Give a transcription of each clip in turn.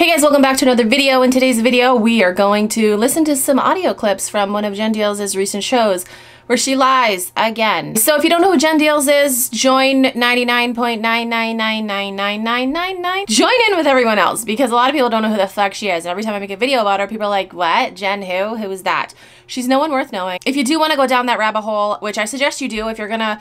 Hey guys, welcome back to another video. In today's video, we are going to listen to some audio clips from one of Jendeals' recent shows where she lies again. So if you don't know who Jendeals is, join 99.9999999. Join in with everyone else because a lot of people don't know who the fuck she is. And every time I make a video about her, people are like, what? Jen who? Who is that? She's no one worth knowing. If you do want to go down that rabbit hole, which I suggest you do if you're gonna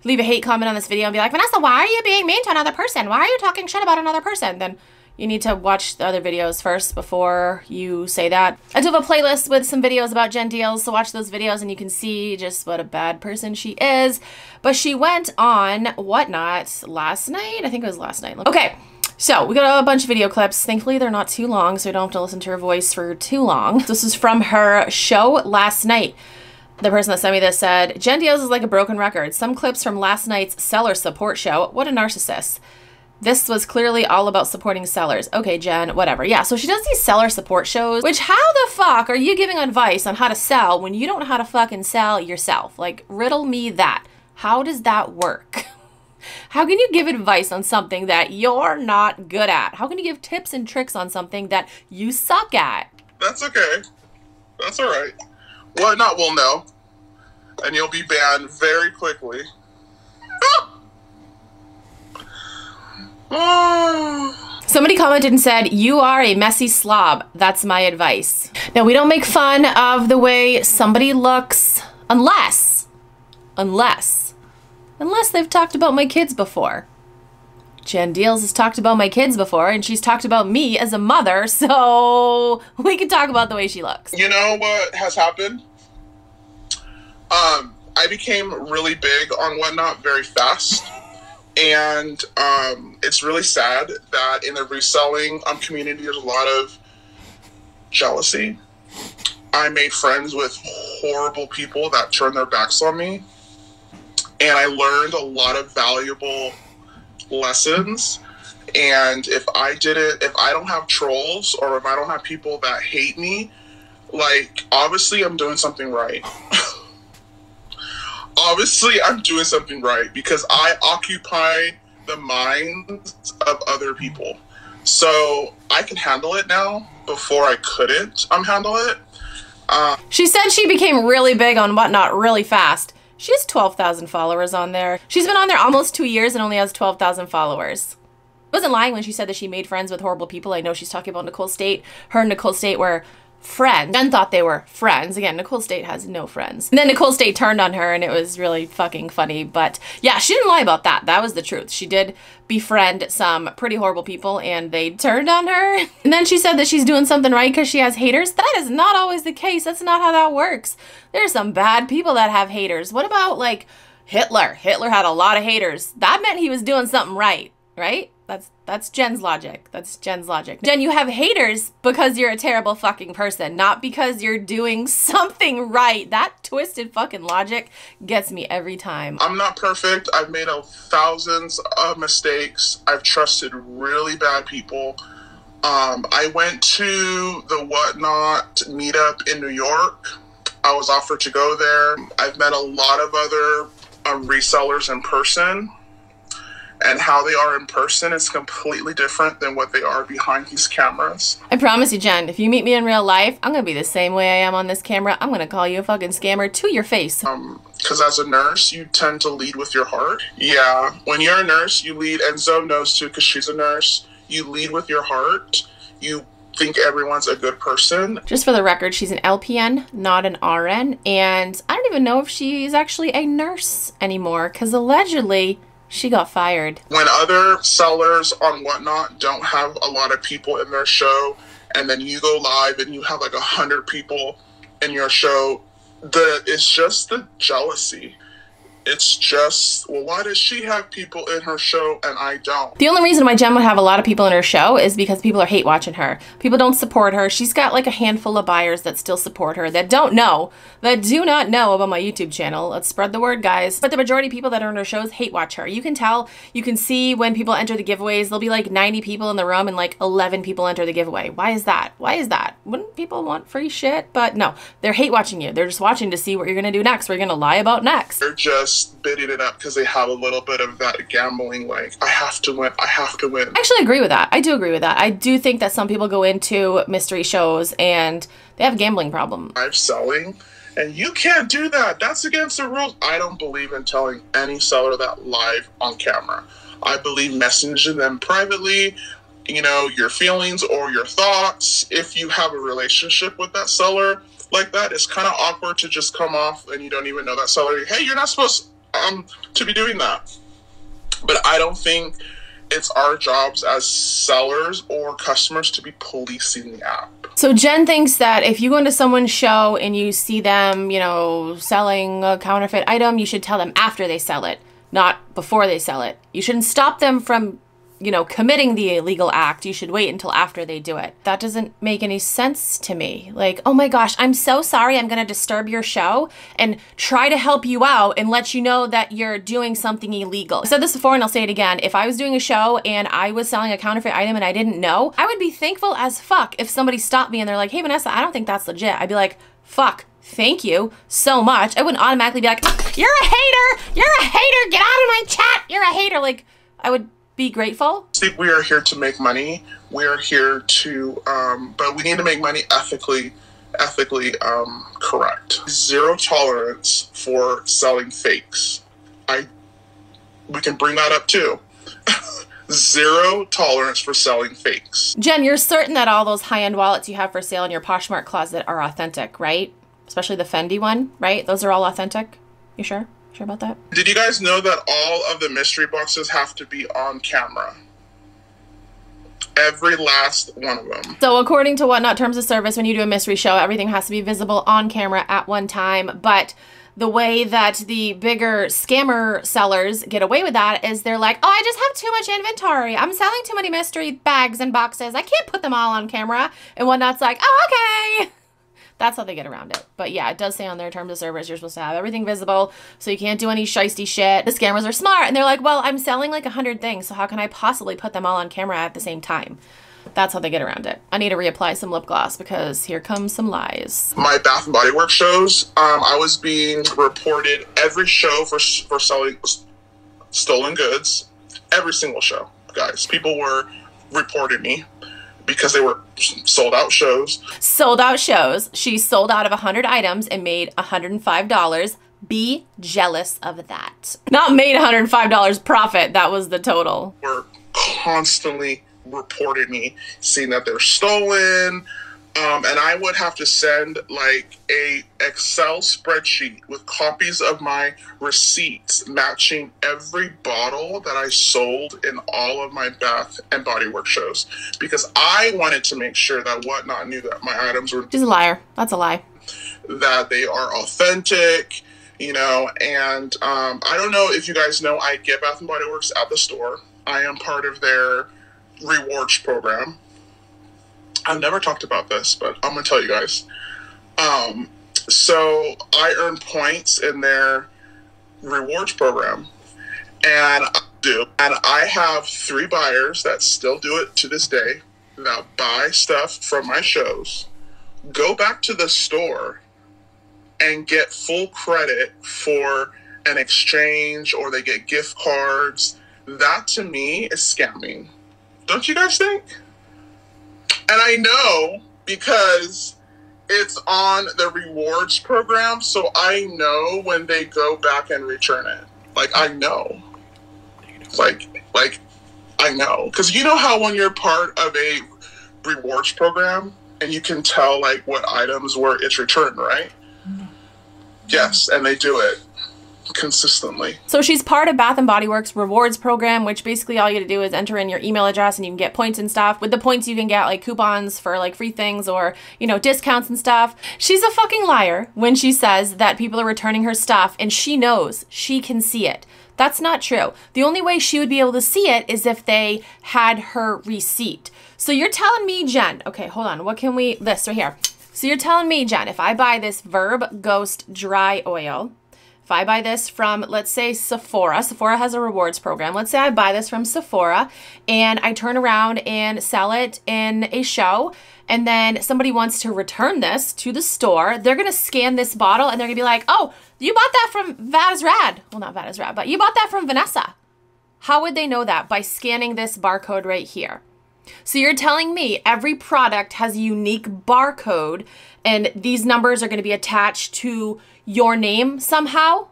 leave a hate comment on this video and be like, Vanessa, why are you being mean to another person? Why are you talking shit about another person? Then you need to watch the other videos first before you say that. I do have a playlist with some videos about Jendeals, so watch those videos and you can see just what a bad person she is. But she went on Whatnot last night. I think it was last night. Okay, so we got a bunch of video clips. Thankfully, they're not too long, so we don't have to listen to her voice for too long. This is from her show last night. The person that sent me this said, Jendeals is like a broken record. Some clips from last night's seller support show. What a narcissist. This was clearly all about supporting sellers. Okay, Jen, whatever. Yeah, so she does these seller support shows, which how the fuck are you giving advice on how to sell when you don't know how to fucking sell yourself? Like, riddle me that. How does that work? How can you give advice on something that you're not good at? How can you give tips and tricks on something that you suck at? That's okay. That's all right. Whatnot will know, and you'll be banned very quickly. Somebody commented and said, you are a messy slob. That's my advice. Now, we don't make fun of the way somebody looks unless they've talked about my kids before. Jendeals has talked about my kids before, and she's talked about me as a mother, so we can talk about the way she looks. You know what has happened? I became really big on Whatnot very fast. And it's really sad that in the reselling community, there's a lot of jealousy. I made friends with horrible people that turned their backs on me. And I learned a lot of valuable lessons. And if I don't have trolls or if I don't have people that hate me, like, obviously I'm doing something right. Obviously, I'm doing something right because I occupy the minds of other people. So I can handle it now. Before I couldn't handle it. She said she became really big on Whatnot really fast. She has 12,000 followers on there. She's been on there almost 2 years and only has 12,000 followers. I wasn't lying when she said that she made friends with horrible people. I know she's talking about Nicole State. Her and Nicole State were friends. Jen thought they were friends. Again, Nicole State has no friends. And then Nicole State turned on her and it was really fucking funny. But yeah, she didn't lie about that. That was the truth. She did befriend some pretty horrible people and they turned on her. And then she said that she's doing something right because she has haters. That is not always the case. That's not how that works. There's some bad people that have haters. What about like Hitler? Hitler had a lot of haters. That meant he was doing something right, right? That's Jen's logic. That's Jen's logic. Jen, you have haters because you're a terrible fucking person, not because you're doing something right. That twisted fucking logic gets me every time. I'm not perfect. I've made thousands of mistakes. I've trusted really bad people. I went to the Whatnot meetup in New York. I was offered to go there. I've met a lot of other resellers in person. And how they are in person is completely different than what they are behind these cameras. I promise you, Jen, if you meet me in real life, I'm gonna be the same way I am on this camera. I'm gonna call you a fucking scammer to your face. Because as a nurse, you tend to lead with your heart. Yeah, when you're a nurse, you lead, and Zoe knows too, because she's a nurse. You lead with your heart. You think everyone's a good person. Just for the record, she's an LPN, not an RN, and I don't even know if she's actually a nurse anymore, because allegedly, she got fired. When other sellers on Whatnot don't have a lot of people in their show, and then you go live and you have like 100 people in your show, it's just the jealousy. It's just, well, why does she have people in her show and I don't? The only reason why Jen would have a lot of people in her show is because people are hate watching her. People don't support her. She's got like a handful of buyers that still support her, that do not know about my YouTube channel. Let's spread the word, guys. But the majority of people that are in her shows hate watch her. You can tell, you can see when people enter the giveaways, there'll be like 90 people in the room and like 11 people enter the giveaway. Why is that? Why is that? wouldn't people want free shit? But no, they're hate watching you. They're just watching to see what you're gonna do next, what you're gonna lie about next. They're just bidding it up because they have a little bit of that gambling, like, I have to win, I have to win. I actually agree with that. I do agree with that. I do think that some people go into mystery shows and they have a gambling problem. Live selling, and you can't do that. That's against the rules. I don't believe in telling any seller that live on camera. I believe messaging them privately, you know, your feelings or your thoughts. If you have a relationship with that seller like that, it's kind of awkward to just come off and you don't even know that seller. Hey, you're not supposed to be doing that. But I don't think it's our jobs as sellers or customers to be policing the app. So Jen thinks that if you go into someone's show and you see them, you know, selling a counterfeit item, you should tell them after they sell it, not before they sell it. You shouldn't stop them from, you know, committing the illegal act. You should wait until after they do it. That doesn't make any sense to me. Like, oh my gosh, I'm so sorry, I'm gonna disturb your show and try to help you out and let you know that you're doing something illegal. I said this before and I'll say it again. If I was doing a show and I was selling a counterfeit item and I didn't know, I would be thankful as fuck if somebody stopped me and they're like, hey Vanessa, I don't think that's legit. I'd be like, fuck, thank you so much. I wouldn't automatically be like, you're a hater, you're a hater, get out of my chat, you're a hater. Like, I would be grateful. We are here to make money. We are here to, but we need to make money ethically correct. Zero tolerance for selling fakes. We can bring that up too. Zero tolerance for selling fakes. Jen, you're certain that all those high-end wallets you have for sale in your Poshmark closet are authentic, right? Especially the Fendi one, right? Those are all authentic? You sure? Sure about that? Did you guys know that all of the mystery boxes have to be on camera? Every last one of them. So according to Whatnot Terms of Service, when you do a mystery show, everything has to be visible on camera at one time. But the way that the bigger scammer sellers get away with that is they're like, oh, I just have too much inventory. I'm selling too many mystery bags and boxes. I can't put them all on camera. And Whatnot's like, oh, okay. That's how they get around it. But yeah, it does say on their terms of service, you're supposed to have everything visible, so you can't do any shisty shit. The scammers are smart, and they're like, well, I'm selling like 100 things, so how can I possibly put them all on camera at the same time? That's how they get around it. I need to reapply some lip gloss because here comes some lies. My Bath & Body Works shows, I was being reported every show for selling stolen goods. Every single show, guys. People were reporting me because they were sold out shows. Sold out shows. She sold out of 100 items and made $105. Be jealous of that. Not made $105 profit. That was the total. We're constantly reporting me, seeing that they're stolen. And I would have to send like a Excel spreadsheet with copies of my receipts matching every bottle that I sold in all of my Bath and Body Works shows, because I wanted to make sure that Whatnot knew that my items were— She's a liar. That's a lie. That they are authentic, you know. And I don't know if you guys know, I get Bath and Body Works at the store. I am part of their rewards program. I've never talked about this, but I'm gonna tell you guys. So I earn points in their rewards program, and I have 3 buyers that still do it to this day, that buy stuff from my shows, go back to the store, and get full credit for an exchange, or they get gift cards. That to me is scamming. Don't you guys think? And I know because it's on the rewards program, so I know when they go back and return it. Like, I know. Like I know. Because you know how when you're part of a rewards program and you can tell, like, what items where it's returned, right? Yes, and they do it consistently. So she's part of Bath & Body Works rewards program, which basically all you gotta do is enter in your email address and you can get points and stuff. With the points you can get like coupons for like free things or, you know, discounts and stuff. She's a fucking liar when she says that people are returning her stuff and she knows, she can see it. That's not true. The only way she would be able to see it is if they had her receipt. So you're telling me, Jen, okay, hold on, what can we, this right here. So you're telling me, Jen, if I buy this Verb Ghost Dry Oil If I buy this from, let's say Sephora has a rewards program. Let's say I buy this from Sephora and I turn around and sell it in a show, and then somebody wants to return this to the store. They're gonna scan this bottle and they're gonna be like, oh, you bought that from Vazrad. Well, not Vazrad, but you bought that from Vanessa. How would they know that? By scanning this barcode right here. So you're telling me every product has a unique barcode and these numbers are gonna be attached to your name somehow?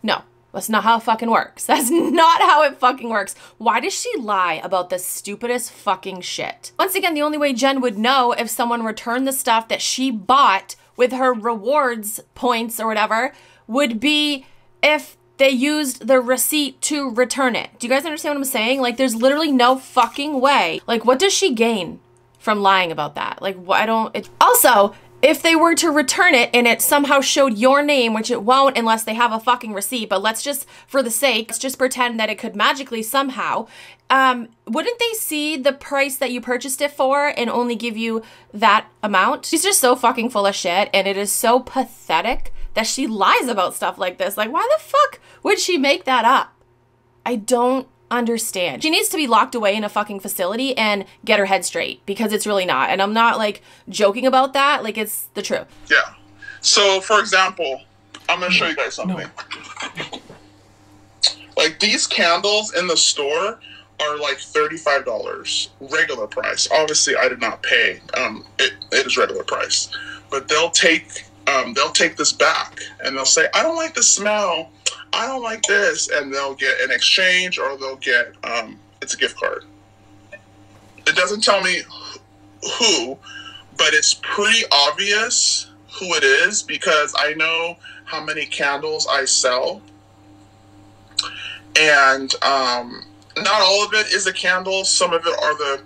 No, that's not how it fucking works. That's not how it fucking works. Why does she lie about the stupidest fucking shit? Once again, the only way Jen would know if someone returned the stuff that she bought with her rewards points or whatever would be if they used the receipt to return it. Do you guys understand what I'm saying? Like, there's literally no fucking way. Like, what does she gain from lying about that? Like, also, if they were to return it and it somehow showed your name, which it won't unless they have a fucking receipt, but let's just, for the sake, let's just pretend that it could magically somehow, wouldn't they see the price that you purchased it for and only give you that amount? She's just so fucking full of shit, and it is so pathetic that she lies about stuff like this. Like, why the fuck would she make that up? I don't understand. She needs to be locked away in a fucking facility and get her head straight, because it's really not. And I'm not like joking about that. Like, it's the truth. Yeah. So, for example, I'm going to show you guys something. No. Like, these candles in the store are like $35 regular price. Obviously, I did not pay. It is regular price. But they'll take this back and they'll say, I don't like the smell. I don't like this, and they'll get an exchange, or they'll get it's a gift card. It doesn't tell me who, but it's pretty obvious who it is, because I know how many candles I sell, and not all of it is a candle. Some of it are the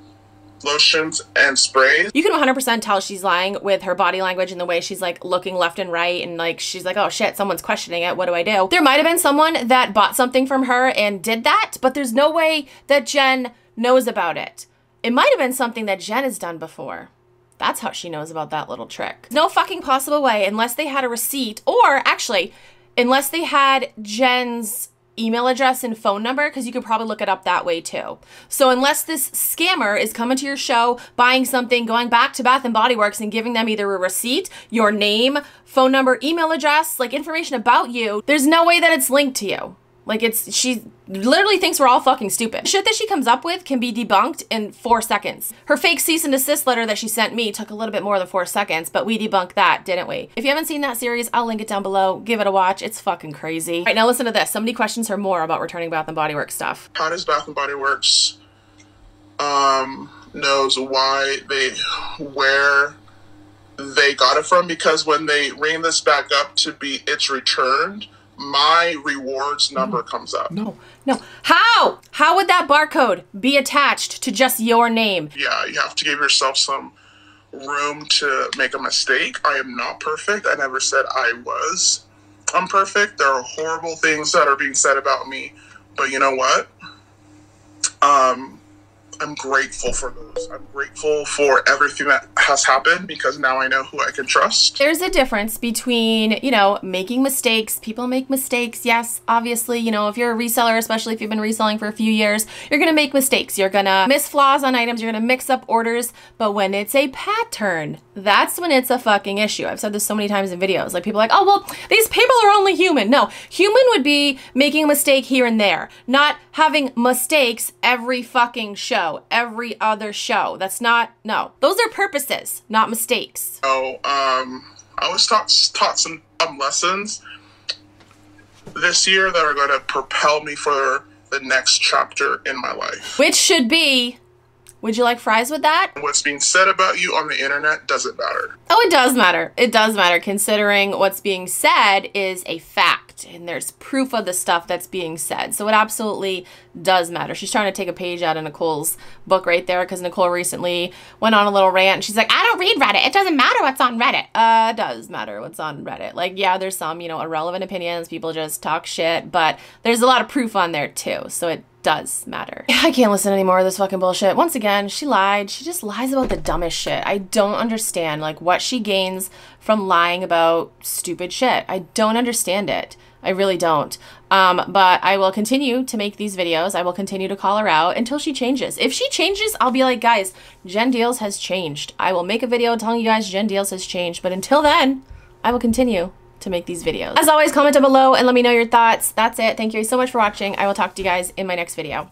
lotions and sprays. You can 100% tell she's lying with her body language and the way she's like looking left and right, and like she's like, oh shit, someone's questioning it, what do I do? There might have been someone that bought something from her and did that, but there's no way that Jen knows about it. It might have been something that Jen has done before. That's how she knows about that little trick. No fucking possible way, unless they had a receipt, or actually, unless they had Jen's email address and phone number, because you could probably look it up that way too. So unless this scammer is coming to your show, buying something, going back to Bath & Body Works and giving them either a receipt, your name, phone number, email address, like information about you, there's no way that it's linked to you. Like, she literally thinks we're all fucking stupid. Shit that she comes up with can be debunked in 4 seconds. Her fake cease and desist letter that she sent me took a little bit more than 4 seconds, but we debunked that, didn't we? If you haven't seen that series, I'll link it down below. Give it a watch. It's fucking crazy. All right, now listen to this. Somebody questions her more about returning Bath & Body Works stuff. How does Bath & Body Works knows where they got it from? Because when they ring this back up to be it's returned, my rewards number comes up. No. How? How would that barcode be attached to just your name? Yeah, you have to give yourself some room to make a mistake. I am not perfect. I never said I was. I'm perfect. There are horrible things that are being said about me. But you know what? I'm grateful for those. I'm grateful for everything that has happened, because now I know who I can trust. There's a difference between, you know, making mistakes. People make mistakes. Yes, obviously, you know, if you're a reseller, especially if you've been reselling for a few years, you're going to make mistakes. You're going to miss flaws on items. You're going to mix up orders. But when it's a pattern, that's when it's a fucking issue. I've said this so many times in videos. Like, people are like, oh, well, these people are only human. No, human would be making a mistake here and there, not having mistakes every fucking show, every other show. That's not, no. Those are purposes, not mistakes. I was taught some lessons this year that are going to propel me for the next chapter in my life. Which should be, would you like fries with that? What's being said about you on the internet doesn't matter. Oh, it does matter. It does matter, considering what's being said is a fact, and there's proof of the stuff that's being said. So it absolutely does matter. She's trying to take a page out of Nicole's book right there, because Nicole recently went on a little rant, and she's like, I don't read Reddit. It doesn't matter what's on Reddit. It does matter what's on Reddit. Like, yeah, there's some, you know, irrelevant opinions. People just talk shit, but there's a lot of proof on there too. So it does matter. I can't listen anymore to this fucking bullshit. Once again, she lied. She just lies about the dumbest shit. I don't understand, like, what she gains from lying about stupid shit. I don't understand it. I really don't. But I will continue to make these videos. I will continue to call her out until she changes. If she changes, I'll be like, guys, Jendeals has changed. I will make a video telling you guys Jendeals has changed. But until then, I will continue to make these videos. As always, comment down below and let me know your thoughts. That's it. Thank you so much for watching. I will talk to you guys in my next video.